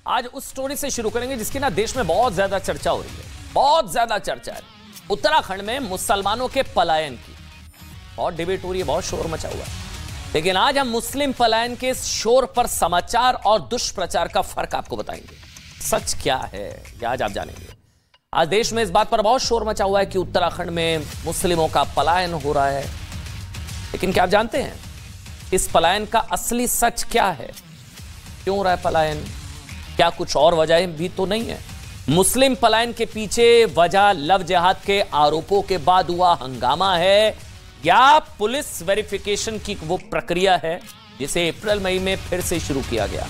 आज उस स्टोरी से शुरू करेंगे जिसकी ना देश में बहुत ज्यादा चर्चा हो रही है, बहुत ज्यादा चर्चा है। उत्तराखंड में मुसलमानों के पलायन की बहुत डिबेट हो रही है, बहुत शोर मचा हुआ है। लेकिन आज हम मुस्लिम पलायन के शोर पर समाचार और दुष्प्रचार का फर्क आपको बताएंगे। सच क्या है यह आज आप जानेंगे। आज देश में इस बात पर बहुत शोर मचा हुआ है कि उत्तराखंड में मुस्लिमों का पलायन हो रहा है। लेकिन क्या आप जानते हैं इस पलायन का असली सच क्या है? क्यों हो रहा है पलायन? क्या कुछ और वजह भी तो नहीं है? मुस्लिम पलायन के पीछे वजह लव जिहाद के आरोपों के बाद हुआ हंगामा है या पुलिस वेरिफिकेशन की वो प्रक्रिया है जिसे अप्रैल मई में फिर से शुरू किया गया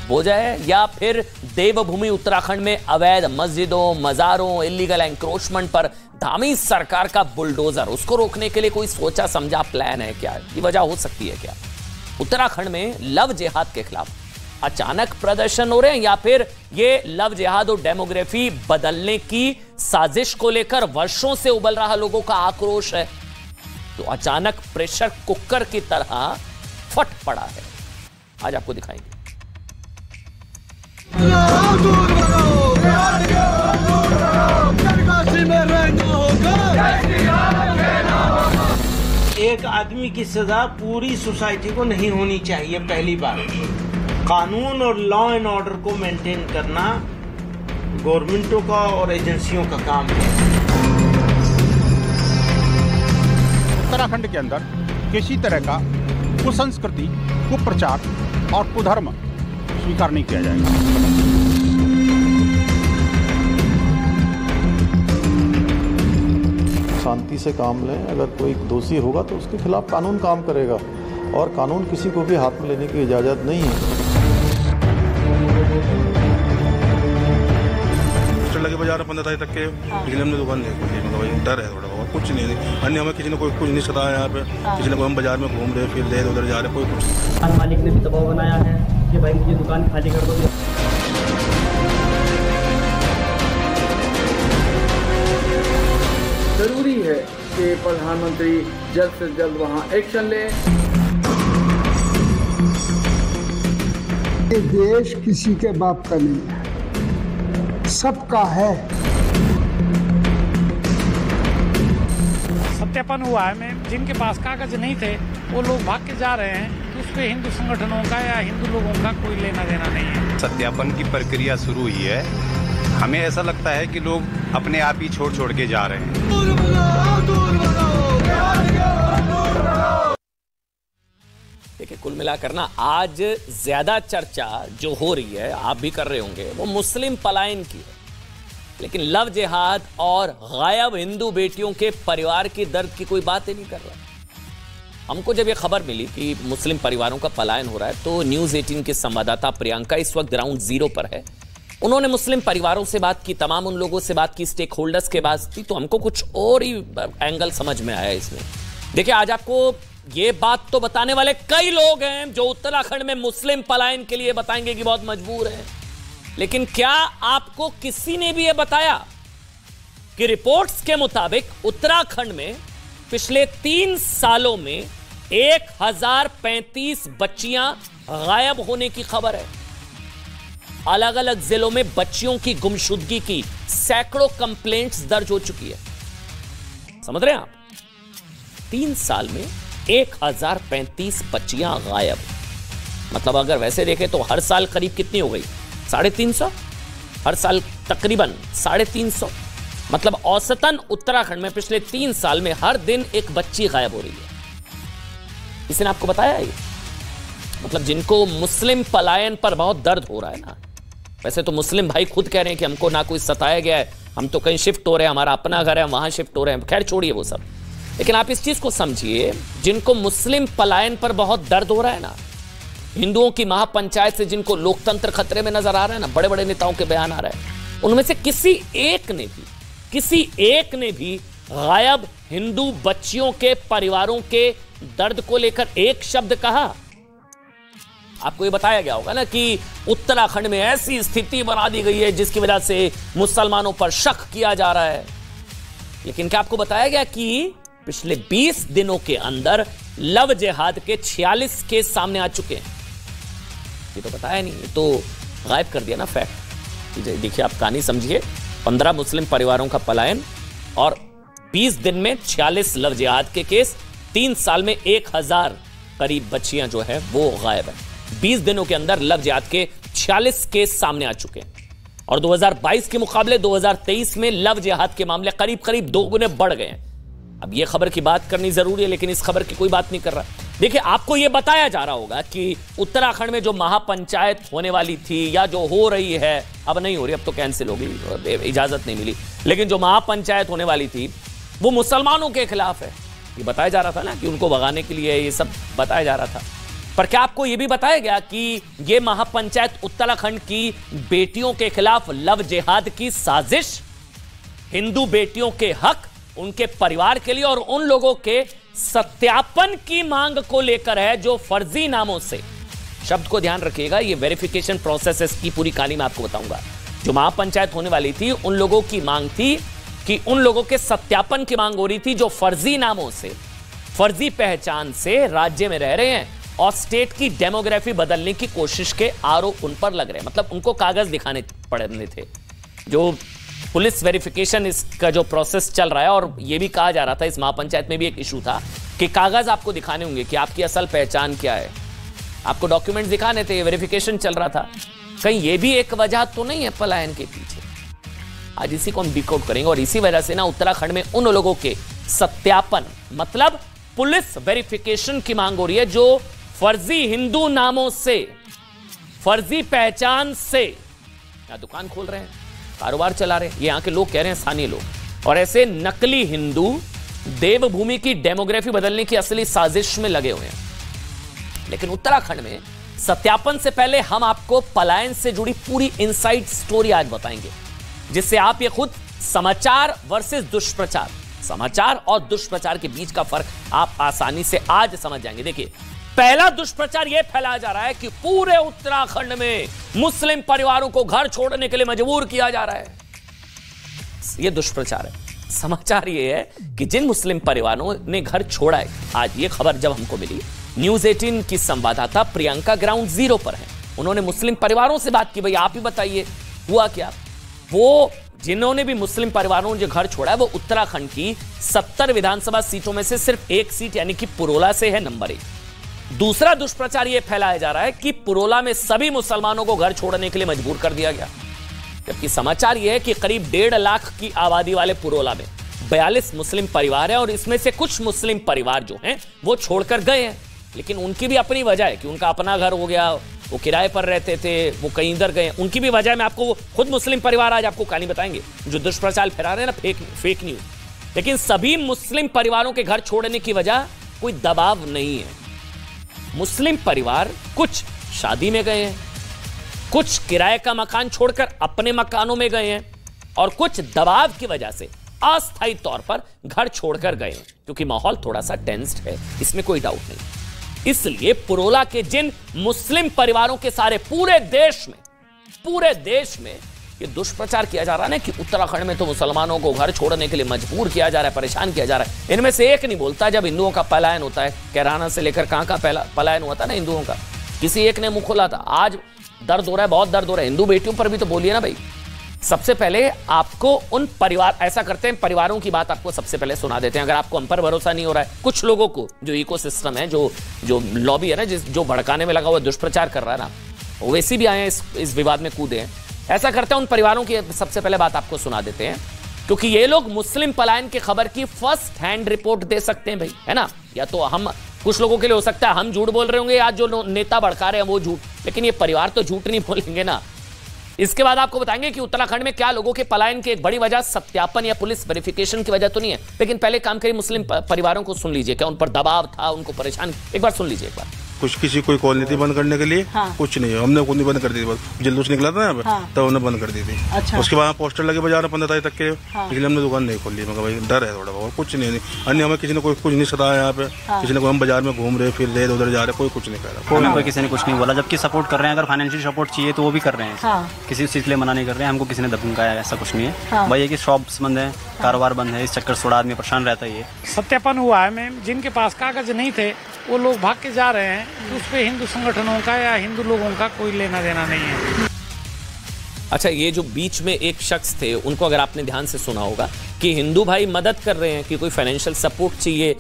वजह है, या फिर देवभूमि उत्तराखंड में अवैध मस्जिदों, मजारों, इलीगल एंक्रोचमेंट पर धामी सरकार का बुलडोजर, उसको रोकने के लिए कोई सोचा समझा प्लान है क्या? ये वजह हो सकती है क्या? उत्तराखंड में लव जिहाद के खिलाफ अचानक प्रदर्शन हो रहे हैं या फिर ये लव जिहाद और डेमोग्राफी बदलने की साजिश को लेकर वर्षों से उबल रहा लोगों का आक्रोश है? तो अचानक प्रेशर कुकर की तरह फट पड़ा है। आज आपको दिखाएंगे। एक आदमी की सजा पूरी सोसाइटी को नहीं होनी चाहिए। पहली बात, कानून और लॉ एंड ऑर्डर को मेंटेन करना गवर्नमेंटों का और एजेंसियों का काम है। उत्तराखंड के अंदर किसी तरह का कुसंस्कृति, कुप्रचार और कुधर्म स्वीकार नहीं किया जाएगा। शांति से काम लें। अगर कोई दोषी होगा तो उसके खिलाफ कानून काम करेगा और कानून किसी को भी हाथ में लेने की इजाज़त नहीं है। लगे बाजार 15 तारीख तक के, लेकिन हमने दुकान नहीं खोली। मतलब भाई डर है थोड़ा बहुत, कुछ नहीं है। अन्य हमें किसी ने कोई कुछ नहीं सताया यहाँ पे। किसी ने कोई हम बाजार में घूम रहे, फिर रहे, उधर जा रहे, कोई कुछ। दुकान मालिक ने भी दबाव बनाया है कि भाई ये दुकान खाली कर दो। जरूरी है कि प्रधानमंत्री जल्द से जल्द वहां एक्शन ले। ये देश किसी के बाप का नहीं है, सबका है। सत्यापन हुआ है में जिनके पास कागज नहीं थे वो लोग भाग के जा रहे हैं, तो उस पे हिंदू संगठनों का या हिंदू लोगों का कोई लेना देना नहीं है। सत्यापन की प्रक्रिया शुरू हुई है। हमें ऐसा लगता है कि लोग अपने आप ही छोड़ के जा रहे हैं। देखिए, कुल मिलाकर ना आज ज्यादा चर्चा जो हो रही है, आप भी कर रहे होंगे, वो मुस्लिम पलायन की है। लेकिन लव जिहाद और गायब हिंदू बेटियों के परिवार की दर्द की कोई बात ही नहीं कर रहा। हमको जब ये खबर मिली कि मुस्लिम परिवारों का पलायन हो रहा है तो न्यूज़ 18 के संवाददाता प्रियंका इस वक्त ग्राउंड जीरो पर है। उन्होंने मुस्लिम परिवारों से बात की, तमाम उन लोगों से बात की, स्टेक होल्डर्स के बात की, तो हमको कुछ और ही एंगल समझ में आया इसमें। देखिए, आज आपको ये बात तो बताने वाले कई लोग हैं जो उत्तराखंड में मुस्लिम पलायन के लिए बताएंगे कि बहुत मजबूर हैं। लेकिन क्या आपको किसी ने भी ये बताया कि रिपोर्ट्स के मुताबिक उत्तराखंड में पिछले 3 सालों में 1035 बच्चियां गायब होने की खबर है। अलग अलग जिलों में बच्चियों की गुमशुदगी की सैकड़ों कंप्लेंट्स दर्ज हो चुकी है। समझ रहे हैं आप? 3 साल में 1035 बच्चियां गायब। मतलब अगर वैसे देखें तो हर साल करीब कितनी हो गई? 350। हर साल तकरीबन 350। मतलब औसतन उत्तराखंड में पिछले 3 साल में हर दिन एक बच्ची गायब हो रही है। किसी ने आपको बताया ये? मतलब जिनको मुस्लिम पलायन पर बहुत दर्द हो रहा है ना, वैसे तो मुस्लिम भाई खुद कह रहे हैं कि हमको ना कोई सताया गया है, हम तो कहीं शिफ्ट हो रहे हैं, हमारा अपना घर है, हम वहां शिफ्ट हो रहे हैं। खैर छोड़िए वो सब। लेकिन आप इस चीज को समझिए, जिनको मुस्लिम पलायन पर बहुत दर्द हो रहा है ना, हिंदुओं की महापंचायत से जिनको लोकतंत्र खतरे में नजर आ रहा है ना, बड़े बड़े नेताओं के बयान आ रहे हैं, उनमें से किसी एक ने भी गायब हिंदू बच्चियों के परिवारों के दर्द को लेकर एक शब्द कहा? आपको ये बताया गया होगा ना कि उत्तराखंड में ऐसी स्थिति बना दी गई है जिसकी वजह से मुसलमानों पर शक किया जा रहा है। लेकिन क्या आपको बताया गया कि पिछले 20 दिनों के अंदर लव जिहाद के 46 केस सामने आ चुके हैं? ये तो बताया नहीं। तो गायब कर दिया ना फैक्ट। देखिए आप कहानी समझिए, 15 मुस्लिम परिवारों का पलायन और 20 दिन में 46 लव जिहाद के केस, 3 साल में 1000 करीब बच्चियां जो है वो गायब है। 20 दिनों के अंदर लव जिहाद के 46 केस सामने आ चुके हैं और 2022 के मुकाबले 2023 में लव जिहाद के मामले करीब करीब 2 गुने बढ़ गए हैं। अब यह खबर की बात करनी जरूरी है, लेकिन इस खबर की कोई बात नहीं कर रहा। देखिए आपको यह बताया जा रहा होगा कि उत्तराखंड में जो महापंचायत होने वाली थी या जो हो रही है, अब नहीं हो रही, अब तो कैंसिल हो गई, इजाजत नहीं मिली, लेकिन जो महापंचायत होने वाली थी वो मुसलमानों के खिलाफ है। ये बताया जा रहा था ना कि उनको भगाने के लिए ये सब बताया जा रहा था। पर क्या आपको यह भी बताया गया कि यह महापंचायत उत्तराखंड की बेटियों के खिलाफ लव जिहाद की साजिश, हिंदू बेटियों के हक, उनके परिवार के लिए और उन लोगों के सत्यापन की मांग को लेकर है जो फर्जी नामों से, शब्द को ध्यान रखिएगा, ये वेरिफिकेशन प्रोसेस की पूरी कहानी मैं आपको बताऊंगा। जो महापंचायत होने वाली थी उन लोगों की मांग थी कि उन लोगों के सत्यापन की मांग हो रही थी जो फर्जी नामों से, फर्जी पहचान से राज्य में रह रहे हैं और स्टेट की डेमोग्राफी बदलने की कोशिश के आरोप उन पर लग रहे हैं। मतलब उनको कागज दिखाने पड़ने थे। जो पुलिस वेरिफिकेशन इसका जो प्रोसेस चल रहा है, और यह भी कहा जा रहा था, इस महापंचायत में भी एक इशू था कि कागज आपको दिखाने होंगे कि आपकी असल पहचान क्या है, आपको डॉक्यूमेंट दिखाने थे, वेरिफिकेशन चल रहा था। कहीं यह भी एक वजह तो नहीं है पलायन के पीछे? आज इसी को हम डिकोड करेंगे और इसी वजह से ना उत्तराखंड में उन लोगों के सत्यापन, मतलब पुलिस वेरिफिकेशन की मांग हो रही है जो फर्जी हिंदू नामों से, फर्जी पहचान से या दुकान खोल रहे हैं, कारोबार चला रहे हैं, ये यहां के लोग कह रहे हैं, स्थानीय लोग, और ऐसे नकली हिंदू देवभूमि की डेमोग्राफी बदलने की असली साजिश में लगे हुए हैं। लेकिन उत्तराखंड में सत्यापन से पहले हम आपको पलायन से जुड़ी पूरी इनसाइड स्टोरी आज बताएंगे, जिससे आप ये खुद समाचार वर्सेस दुष्प्रचार, समाचार और दुष्प्रचार के बीच का फर्क आप आसानी से आज समझ जाएंगे। देखिए, पहला दुष्प्रचार यह फैलाया जा रहा है कि पूरे उत्तराखंड में मुस्लिम परिवारों को घर छोड़ने के लिए मजबूर किया जा रहा है। यह दुष्प्रचार है। समाचार यह है कि जिन मुस्लिम परिवारों ने घर छोड़ा है, आज यह खबर जब हमको मिली, न्यूज 18 की संवाददाता प्रियंका ग्राउंड जीरो पर है। उन्होंने मुस्लिम परिवारों से बात की, भाई आप ही बताइए हुआ क्या। वो जिन्होंने भी मुस्लिम परिवारों ने जो घर छोड़ा है वो उत्तराखंड की 70 विधानसभा सीटों में से सिर्फ एक सीट यानी कि पुरोला से है नंबर 1। दूसरा दुष्प्रचार यह फैलाया जा रहा है कि पुरोला में सभी मुसलमानों को घर छोड़ने के लिए मजबूर कर दिया गया, जबकि समाचार यह है कि करीब 1.5 लाख की आबादी वाले पुरोला में 42 मुस्लिम परिवार हैं और इसमें से कुछ मुस्लिम परिवार जो हैं वो छोड़कर गए हैं, लेकिन उनकी भी अपनी वजह है कि उनका अपना घर हो गया, वो किराए पर रहते थे, वो कहीं इधर गए, उनकी भी वजह। मैं आपको खुद मुस्लिम परिवार आज आपको कहानी बताएंगे जो दुष्प्रचार फैला रहे हैं ना, फेक न्यूज। लेकिन सभी मुस्लिम परिवारों के घर छोड़ने की वजह कोई दबाव नहीं है। मुस्लिम परिवार कुछ शादी में गए हैं, कुछ किराए का मकान छोड़कर अपने मकानों में गए हैं और कुछ दबाव की वजह से अस्थायी तौर पर घर छोड़कर गए हैं, क्योंकि माहौल थोड़ा सा टेंस्ड है, इसमें कोई डाउट नहीं। इसलिए पुरोला के जिन मुस्लिम परिवारों के सारे पूरे देश में ये दुष्प्रचार किया जा रहा है ना कि उत्तराखंड में तो मुसलमानों को घर छोड़ने के लिए मजबूर किया जा रहा है, परेशान किया जा रहा है। इनमें से एक नहीं बोलता जब हिंदुओं का पलायन होता है। कैराना से लेकर कहां का पलायन हुआ था ना हिंदुओं का, किसी एक ने मुंह खोला था। आज दर्द हो रहा है, बहुत दर्द हो रहा है। हिंदू बेटियों पर भी तो बोलिए ना भाई। सबसे पहले आपको उन परिवार, ऐसा करते हैं परिवारों की बात आपको सबसे पहले सुना देते हैं। अगर आपको हम पर भरोसा नहीं हो रहा है, कुछ लोगों को जो इकोसिस्टम है, जो लॉबी है ना, जो भड़काने में लगा हुआ दुष्प्रचार कर रहा है ना, वो वैसे भी आए हैं इस विवाद में कूदे हैं। ऐसा करते हैं उन परिवारों की सबसे पहले बात आपको सुना देते हैं, क्योंकि ये लोग मुस्लिम पलायन की खबर की फर्स्ट हैंड रिपोर्ट दे सकते हैं भाई, है ना। या तो हम, कुछ लोगों के लिए हो सकता है हम झूठ बोल रहे होंगे या जो नेता भड़का रहे हैं वो झूठ, लेकिन ये परिवार तो झूठ नहीं बोलेंगे ना। इसके बाद आपको बताएंगे कि उत्तराखंड में क्या लोगों के पलायन की एक बड़ी वजह सत्यापन या पुलिस वेरिफिकेशन की वजह तो नहीं है, लेकिन पहले काम करिए मुस्लिम परिवारों को सुन लीजिए, क्या उन पर दबाव था, उनको परेशान, एक बार सुन लीजिए एक बार। कुछ किसी कोई कॉल नहीं थी बंद करने के लिए, हाँ। कुछ नहीं, हमने कॉल नहीं बंद कर दी थी, बस जुलूस निकला था ना, हाँ। तब उन्हें बंद कर दी थी। अच्छा। उसके बाद पोस्टर लगे बाजार में 15 तारीख तक के, हाँ। इसलिए हमने दुकान नहीं खोली। मगर भाई डर है थोड़ा बहुत, कुछ नहीं। अन्य हमें किसी ने कोई कुछ नहीं सताया यहाँ पे, हाँ। किसी ने कोई हम बाजार में घूम रहे फिर ले उधर जा रहे, कोई कुछ नहीं कर रहा, कोई किसी ने कुछ नहीं बोला। जबकि सपोर्ट कर रहे हैं, अगर फाइनेंशियल सपोर्ट चाहिए तो वो भी कर रहे हैं, किसी चीज के लिए मना नहीं कर रहे हैं। हमको किसी ने धमकाया, ऐसा कुछ नहीं है। भाई ये शॉप्स बंद है, कारोबार बंद है, इस चक्कर से थोड़ा आदमी परेशान रहता है। सत्यापन हुआ है मैम, जिनके पास कागज नहीं थे वो लोग भाग के जा रहे हैं, उस पे हिंदू संगठनों का या हिंदू लोगों का कोई लेना देना नहीं है। अच्छा, ये जो बीच में एक शख्स थे, उनको अगर आपने ध्यान से सुना होगा कि हिंदू भाई मदद कर रहे हैं, कि कोई फाइनेंशियल सपोर्ट चाहिए,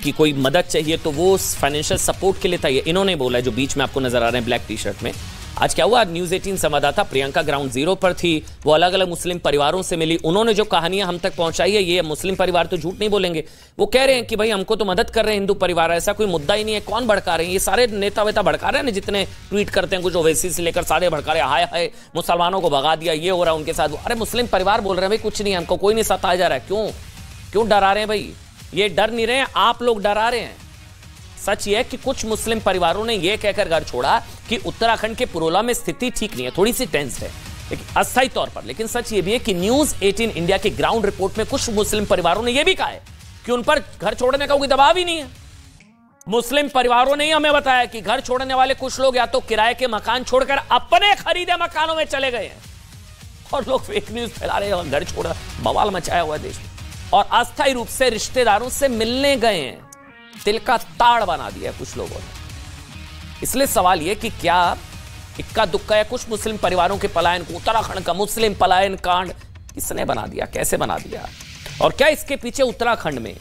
कि कोई मदद चाहिए, तो वो फाइनेंशियल सपोर्ट के लिए था, ये इन्होंने बोला है, जो बीच में आपको नजर आ रहे हैं ब्लैक टी शर्ट में। आज क्या हुआ, न्यूज़ 18 संवाददाता प्रियंका ग्राउंड जीरो पर थी, वो अलग अलग मुस्लिम परिवारों से मिली, उन्होंने जो कहानियां हम तक पहुंचाई है, ये मुस्लिम परिवार तो झूठ नहीं बोलेंगे, वो कह रहे हैं कि भाई हमको तो मदद कर रहे हैं हिंदू परिवार, ऐसा कोई मुद्दा ही नहीं है, कौन भड़का रहे हैं, ये सारे नेता वेता भड़का रहे हैं, जितने ट्वीट करते हैं कुछ ओवैसी से लेकर सारे भड़का रहे हैं, हाय हाय मुसलमानों को भगा दिया, ये हो रहा है उनके साथ। अरे मुस्लिम परिवार बोल रहे हैं भाई कुछ नहीं, हमको कोई नहीं सताया जा रहा है, क्यों डरा रहे हैं भाई? ये डर नहीं रहे हैं, आप लोग डरा रहे हैं। सच ये है कि कुछ मुस्लिम परिवारों ने यह कहकर घर छोड़ा कि उत्तराखंड के पुरोला में स्थिति ठीक नहीं है, थोड़ी सी टेंस है, लेकिन अस्थायी तौर पर। लेकिन सच ये भी है कि न्यूज़ 18 इंडिया के ग्राउंड रिपोर्ट में कुछ मुस्लिम परिवारों ने यह भी कहा है कि उन पर घर छोड़ने का कोई दबाव ही नहीं है। मुस्लिम परिवारों ने ही हमें बताया कि घर छोड़ने वाले कुछ लोग या तो किराए के मकान छोड़कर अपने खरीदे मकानों में चले गए हैं, और लोग फेक न्यूज फैला रहे हैं, घर छोड़ा, बवाल मचाया हुआ देश में, और अस्थायी रूप से रिश्तेदारों से मिलने गए हैं। दिल का ताड़ बना दिया कुछ लोगों ने। इसलिए सवाल यह कि क्या इक्का दुक्का है कुछ मुस्लिम परिवारों के पलायन को, उत्तराखंड का मुस्लिम पलायन कांड किसने बना दिया, कैसे बना दिया, और क्या इसके पीछे उत्तराखंड में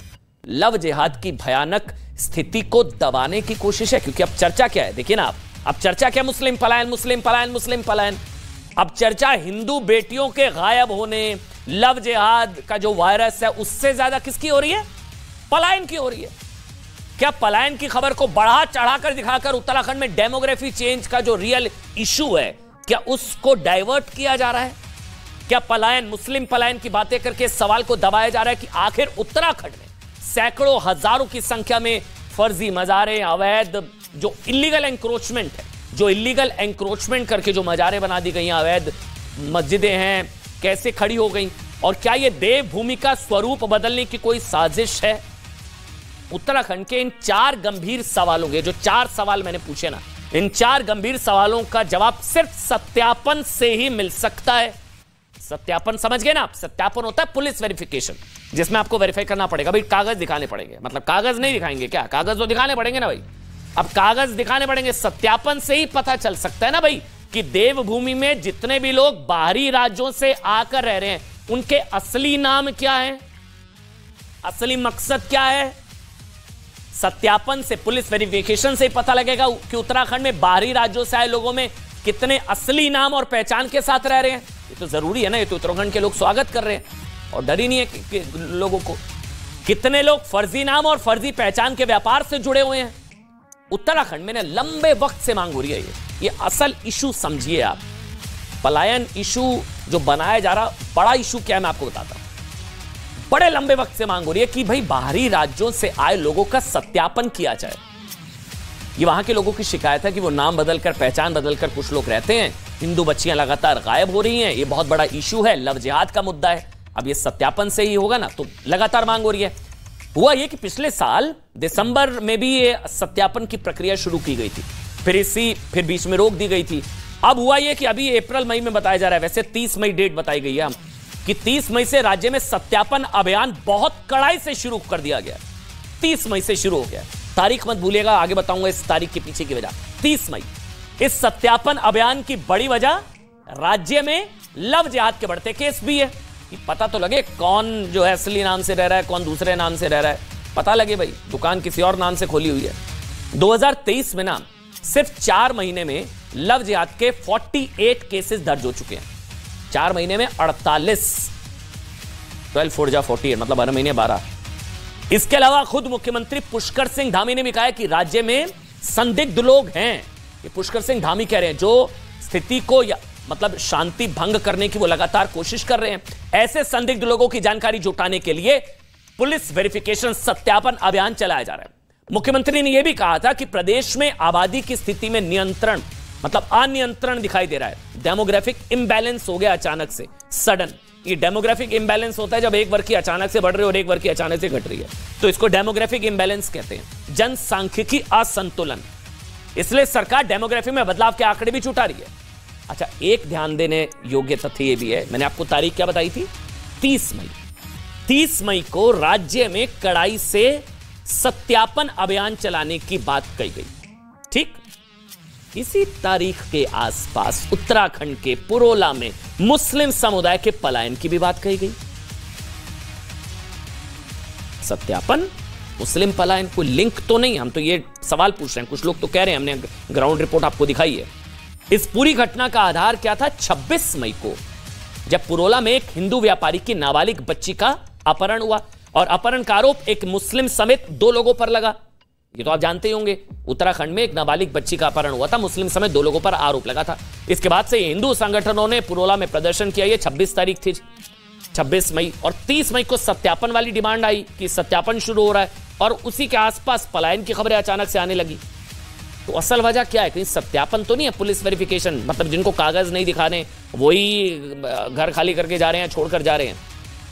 लव जिहाद की भयानक स्थिति को दबाने की कोशिश है? क्योंकि अब चर्चा क्या है, देखिए ना, अब चर्चा क्या, मुस्लिम पलायन, मुस्लिम पलायन, मुस्लिम पलायन। अब चर्चा हिंदू बेटियों के गायब होने, लव जिहाद का जो वायरस है उससे ज्यादा किसकी हो रही है? पलायन की हो रही है। क्या पलायन की खबर को बढ़ा चढ़ाकर दिखाकर उत्तराखंड में डेमोग्राफी चेंज का जो रियल इशू है, क्या उसको डाइवर्ट किया जा रहा है? क्या पलायन, मुस्लिम पलायन की बातें करके सवाल को दबाया जा रहा है कि आखिर उत्तराखंड में सैकड़ों हजारों की संख्या में फर्जी मजारे, अवैध जो इलीगल एंक्रोचमेंट है, जो इलीगल एंक्रोचमेंट करके जो मजारे बना दी गई, अवैध मस्जिदें हैं, कैसे खड़ी हो गई, और क्या यह देवभूमि का स्वरूप बदलने की कोई साजिश है? उत्तराखंड के इन 4 गंभीर सवालों के, जो 4 सवाल मैंने पूछे ना, इन 4 गंभीर सवालों का जवाब सिर्फ सत्यापन से ही मिल सकता है। सत्यापन समझ गए ना? सत्यापन होता है पुलिस वेरिफिकेशन, जिसमें आपको वेरीफाई करना पड़ेगा, भाई कागज दिखाने पड़ेंगे, मतलब कागज नहीं दिखाएंगे क्या, कागज तो दिखाने पड़ेंगे ना भाई, अब कागज दिखाने पड़ेंगे। सत्यापन से ही पता चल सकता है ना भाई कि देवभूमि में जितने भी लोग बाहरी राज्यों से आकर रह रहे हैं, उनके असली नाम क्या है, असली मकसद क्या है। सत्यापन से, पुलिस वेरिफिकेशन से ही पता लगेगा कि उत्तराखंड में बाहरी राज्यों से आए लोगों में कितने असली नाम और पहचान के साथ रह रहे हैं। ये तो जरूरी है ना, ये तो उत्तराखंड के लोग स्वागत कर रहे हैं और डर ही नहीं है कि लोगों को। कितने लोग फर्जी नाम और फर्जी पहचान के व्यापार से जुड़े हुए हैं। उत्तराखंड में ना लंबे वक्त से मांग हो रही है ये असल इशू समझिए आप। पलायन इशू जो बनाया जा रहा, बड़ा इशू क्या है मैं आपको बताता हूं। बड़े लंबे वक्त से मांग हो रही है कि भाई बाहरी राज्यों से आए लोगों का सत्यापन किया जाए। ये वहां के लोगों की शिकायत है कि वो नाम बदलकर, पहचान बदलकर कुछ लोग रहते हैं, हिंदू बच्चियां लगातार गायब हो रही हैं, ये बहुत बड़ा इशू है, लव जिहाद का मुद्दा है। अब ये सत्यापन से ही होगा ना, तो लगातार मांग हो रही है। हुआ ये कि पिछले साल दिसंबर में भी ये सत्यापन की प्रक्रिया शुरू की गई थी, फिर बीच में रोक दी गई थी। अब हुआ ये कि अभी अप्रैल मई में बताया जा रहा है, वैसे 30 मई डेट बताई गई है कि 30 मई से राज्य में सत्यापन अभियान बहुत कड़ाई से शुरू कर दिया गया। 30 मई से शुरू हो गया, तारीख मत भूलिएगा, आगे बताऊंगा इस तारीख के पीछे की वजह। 30 मई इस सत्यापन अभियान की बड़ी वजह राज्य में लव जिहाद के बढ़ते केस भी है। पता तो लगे कौन जो है असली नाम से रह रहा है, कौन दूसरे नाम से रह रहा है, पता लगे भाई, दुकान किसी और नाम से खोली हुई है। 2023 में ना सिर्फ 4 महीने में लव जिहाद के 48 केसेस दर्ज हो चुके हैं। 4 महीने में 48, 12 4 जा 48, मतलब 12 महीने 12। इसके अलावा खुद मुख्यमंत्री पुष्कर सिंह धामी ने भी कहा है कि राज्य में संदिग्ध लोग हैं। ये पुष्कर सिंह धामी कह रहे हैं, जो स्थिति को मतलब शांति भंग करने की वो लगातार कोशिश कर रहे हैं। ऐसे संदिग्ध लोगों की जानकारी जुटाने के लिए पुलिस वेरिफिकेशन सत्यापन अभियान चलाया जा रहा है। मुख्यमंत्री ने यह भी कहा था कि प्रदेश में आबादी की स्थिति में नियंत्रण, मतलब अनियंत्रण दिखाई दे रहा है। डेमोग्राफिक इंबैलेंस हो गया अचानक से, सडन। ये डेमोग्राफिक इंबैलेंस होता है जब एक वर्ग की अचानक से बढ़ रही है और एक वर्ग की अचानक से घट रही है, तो इसको डेमोग्राफिक इंबैलेंस कहते हैं, जनसांख्यिकी असंतुलन। इसलिए सरकार डेमोग्राफी में बदलाव के आंकड़े भी जुटा रही है। अच्छा, एक ध्यान देने योग्य तथ्य यह भी है, मैंने आपको तारीख क्या बताई थी, 30 मई। 30 मई को राज्य में कड़ाई से सत्यापन अभियान चलाने की बात कही गई। ठीक, इसी तारीख के आसपास उत्तराखंड के पुरोला में मुस्लिम समुदाय के पलायन की भी बात कही गई। सत्यापन, मुस्लिम पलायन, कोई लिंक तो नहीं? हम तो ये सवाल पूछ रहे हैं, कुछ लोग तो कह रहे हैं, हमने ग्राउंड रिपोर्ट आपको दिखाई है। इस पूरी घटना का आधार क्या था? 26 मई को जब पुरोला में एक हिंदू व्यापारी की नाबालिग बच्ची का अपहरण हुआ और अपहरण का आरोप एक मुस्लिम समेत 2 लोगों पर लगा। ये तो आप जानते ही होंगे, उत्तराखंड में एक नाबालिग बच्ची का अपहरण हुआ था, मुस्लिम समेत 2 लोगों पर आरोप लगा था। इसके बाद से हिंदू संगठनों ने पुरोला में प्रदर्शन किया। ये 26 तारीख थी, 26 मई, और 30 मई को सत्यापन वाली डिमांड आई कि सत्यापन शुरू हो रहा है, और उसी के आसपास पलायन की खबरें अचानक से आने लगी। तो असल वजह क्या है? कहीं सत्यापन तो नहीं है, पुलिस वेरिफिकेशन, मतलब जिनको कागज नहीं दिखाने वही घर खाली करके जा रहे हैं, छोड़कर जा रहे हैं?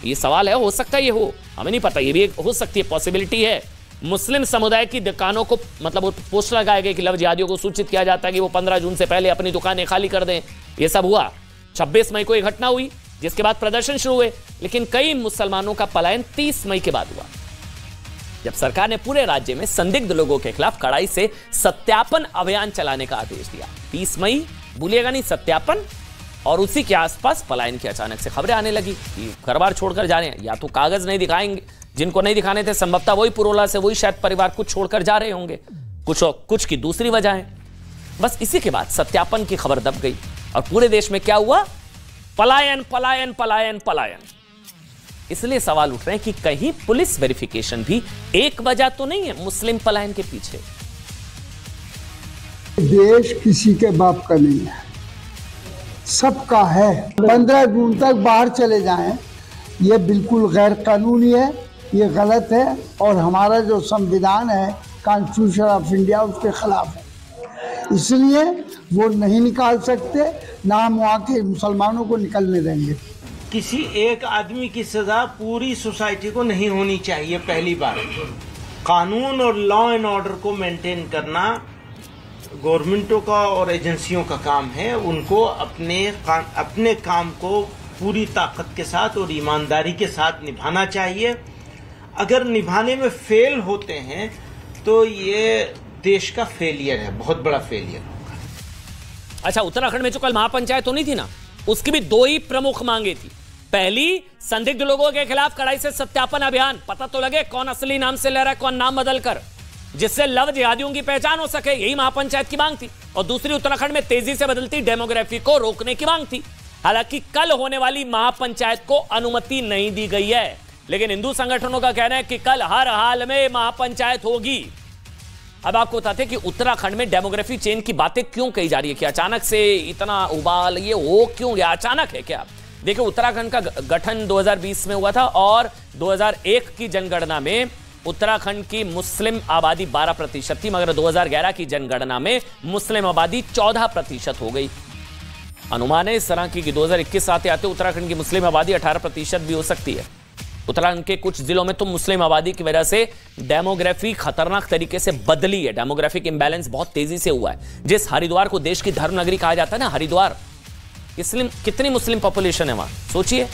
ये सवाल है, हो सकता है ये हो, हमें नहीं पता, ये भी एक हो सकती है, पॉसिबिलिटी है। मुस्लिम समुदाय की दुकानों को, मतलब पोस्टर लगाए गए कि लव जिहादियों को सूचित किया जाता है कि वो 15 जून से पहले अपनी दुकानें खाली कर दें। ये सब हुआ। 26 मई को यह घटना हुई, जिसके बाद प्रदर्शन शुरू हुए, लेकिन कई मुसलमानों का पलायन 30 मई के बाद हुआ, जब सरकार ने पूरे राज्य में संदिग्ध लोगों के खिलाफ कड़ाई से सत्यापन अभियान चलाने का आदेश दिया। 30 मई, भूलिएगा नहीं, सत्यापन, और उसी के आसपास पलायन की अचानक से खबरें आने लगी कि घर बार छोड़कर जा रहे हैं, या तो कागज नहीं दिखाएंगे, जिनको नहीं दिखाने थे संभवतः वही पुरोला से वही शायद परिवार कुछ छोड़कर जा रहे होंगे, कुछ की दूसरी वजह है। बस इसी के बाद सत्यापन की खबर दब गई और पूरे देश में क्या हुआ? पलायन, पलायन, पलायन, पलायन। इसलिए सवाल उठ रहे हैं कि कहीं पुलिस वेरिफिकेशन भी एक वजह तो नहीं है मुस्लिम पलायन के पीछे? देश किसी के बाप का नहीं है, सबका है। 15 जून तक बाहर चले जाएं, ये बिल्कुल गैर कानूनी है, ये गलत है, और हमारा जो संविधान है, कॉन्स्टिट्यूशन ऑफ इंडिया, उसके खिलाफ है। इसलिए वो नहीं निकाल सकते, ना हम वहाँ के मुसलमानों को निकलने देंगे। किसी एक आदमी की सजा पूरी सोसाइटी को नहीं होनी चाहिए। पहली बात, कानून और लॉ एंड ऑर्डर को मेंटेन करना गवर्नमेंटों का और एजेंसियों का काम है। उनको अपने काम को पूरी ताकत के साथ और ईमानदारी के साथ निभाना चाहिए। अगर निभाने में फेल होते हैं तो ये देश का फेलियर है, बहुत बड़ा फेलियर होगा। अच्छा, उत्तराखंड में जो कल महापंचायत होनी थी ना, उसकी भी 2 ही प्रमुख मांगे थी। पहली, संदिग्ध लोगों के खिलाफ कड़ाई से सत्यापन अभियान, पता तो लगे कौन असली नाम से ले रहा है, कौन नाम बदलकर, जिससे लव जिहादियों की पहचान हो सके, यही महापंचायत की मांग थी। और दूसरी, उत्तराखंड में तेजी से बदलती डेमोग्राफी को रोकने की मांग थी। हालांकि कल होने वाली महापंचायत को अनुमति नहीं दी गई है, लेकिन हिंदू संगठनों का कहना है कि कल हर हाल में महापंचायत होगी। अब आपको बताते हैं कि उत्तराखंड में डेमोग्राफी चेंज की बातें क्यों कही जा रही है, कि अचानक से इतना उबाल ये हो क्यों गया, अचानक है क्या? देखिए, उत्तराखंड का गठन 2020 में हुआ था और 2001 की जनगणना में उत्तराखंड की मुस्लिम आबादी 12% थी, मगर 2011 की जनगणना में मुस्लिम आबादी 14% हो गई। अनुमान है इस तरह की कि 2021 आते आते उत्तराखंड की मुस्लिम आबादी 18% भी हो सकती है। उत्तराखंड के कुछ जिलों में तो मुस्लिम आबादी की वजह से डेमोग्राफी खतरनाक तरीके से बदली है, डेमोग्राफिक इंबैलेंस बहुत तेजी से हुआ है। जिस हरिद्वार को देश की धर्म नगरी कहा जाता है ना, हरिद्वार, कितनी मुस्लिम पॉपुलेशन है वहां, सोचिए,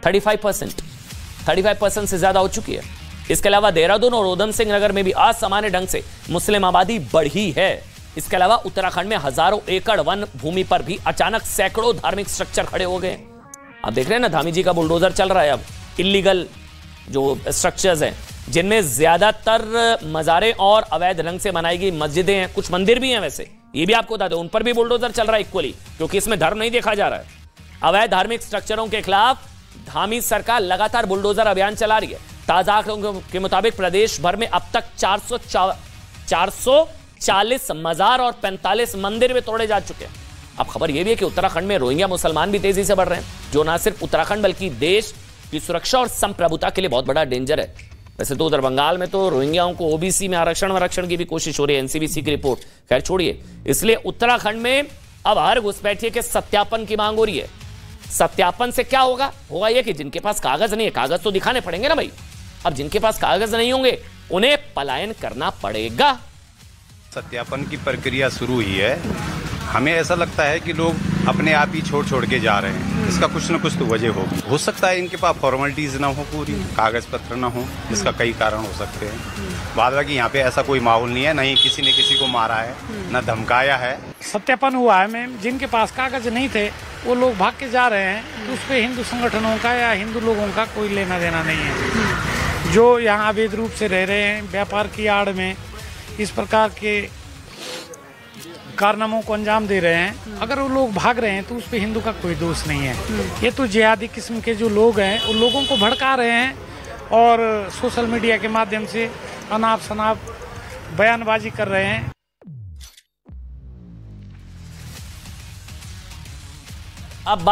35% से ज्यादा हो चुकी है। इसके अलावा देहरादून और उधम सिंह नगर में भी असामान्य ढंग से मुस्लिम आबादी बढ़ी है। इसके अलावा उत्तराखंड में हजारों एकड़ वन भूमि पर भी अचानक सैकड़ों धार्मिक स्ट्रक्चर खड़े हो गए। आप देख रहे हैं ना, धामी जी का बुलडोजर चल रहा है अब, इलीगल जो स्ट्रक्चर्स हैं, जिनमें ज्यादातर मजारें और अवैध ढंग से बनाई गई मस्जिदें हैं, कुछ मंदिर भी हैं वैसे, ये भी आपको बता दें, उन पर भी बुलडोजर चल रहा है इक्वली, क्योंकि इसमें धर्म नहीं देखा जा रहा है। अवैध धार्मिक स्ट्रक्चरों के खिलाफ धामी सरकार लगातार बुलडोजर अभियान चला रही है। ताजा आंकड़ों के मुताबिक प्रदेश भर में अब तक 440 मजार और 45 मंदिर भी तोड़े जा चुके हैं। अब खबर यह भी है कि उत्तराखंड में रोहिंग्या मुसलमान भी तेजी से बढ़ रहे हैं, जो न सिर्फ उत्तराखंड बल्कि देश की सुरक्षा और संप्रभुता के लिए बहुत बड़ा डेंजर है। वैसे तो उधर बंगाल में तो रोहिंग्याओं को ओबीसी में आरक्षण की भी कोशिश हो रही है, एनसीबीसी की रिपोर्ट, खैर छोड़िए। इसलिए उत्तराखंड में अब हर घुसपैठिए के सत्यापन की मांग हो रही है। सत्यापन से क्या होगा? होगा यह कि जिनके पास कागज नहीं है, कागज तो दिखाने पड़ेंगे ना भाई, अब जिनके पास कागज नहीं होंगे उन्हें पलायन करना पड़ेगा। सत्यापन की प्रक्रिया शुरू हुई है। हमें ऐसा लगता है कि लोग अपने आप ही छोड़ के जा रहे हैं। इसका कुछ न कुछ तो वजह होगी। हो सकता है इनके पास फॉर्मेलिटीज ना हो, पूरी कागज पत्र ना हो, इसका कई कारण हो सकते हैं। बाद बाकी यहाँ पे ऐसा कोई माहौल नहीं है, नहीं किसी ने किसी को मारा है, ना धमकाया है। सत्यापन हुआ है मैम, जिनके पास कागज नहीं थे वो लोग भाग के जा रहे हैं, तो उस पर हिंदू संगठनों का या हिंदू लोगों का कोई लेना देना नहीं है। जो यहाँ अवैध रूप से रह रहे हैं, व्यापार की आड़ में इस प्रकार के कारनामों को अंजाम दे रहे हैं, अगर वो लोग भाग रहे हैं तो उस पर हिंदू का कोई दोष नहीं है। ये तो जिहादी किस्म के जो लोग हैं उन लोगों को भड़का रहे हैं और सोशल मीडिया के माध्यम से अनाप शनाप बयानबाजी कर रहे हैं। अब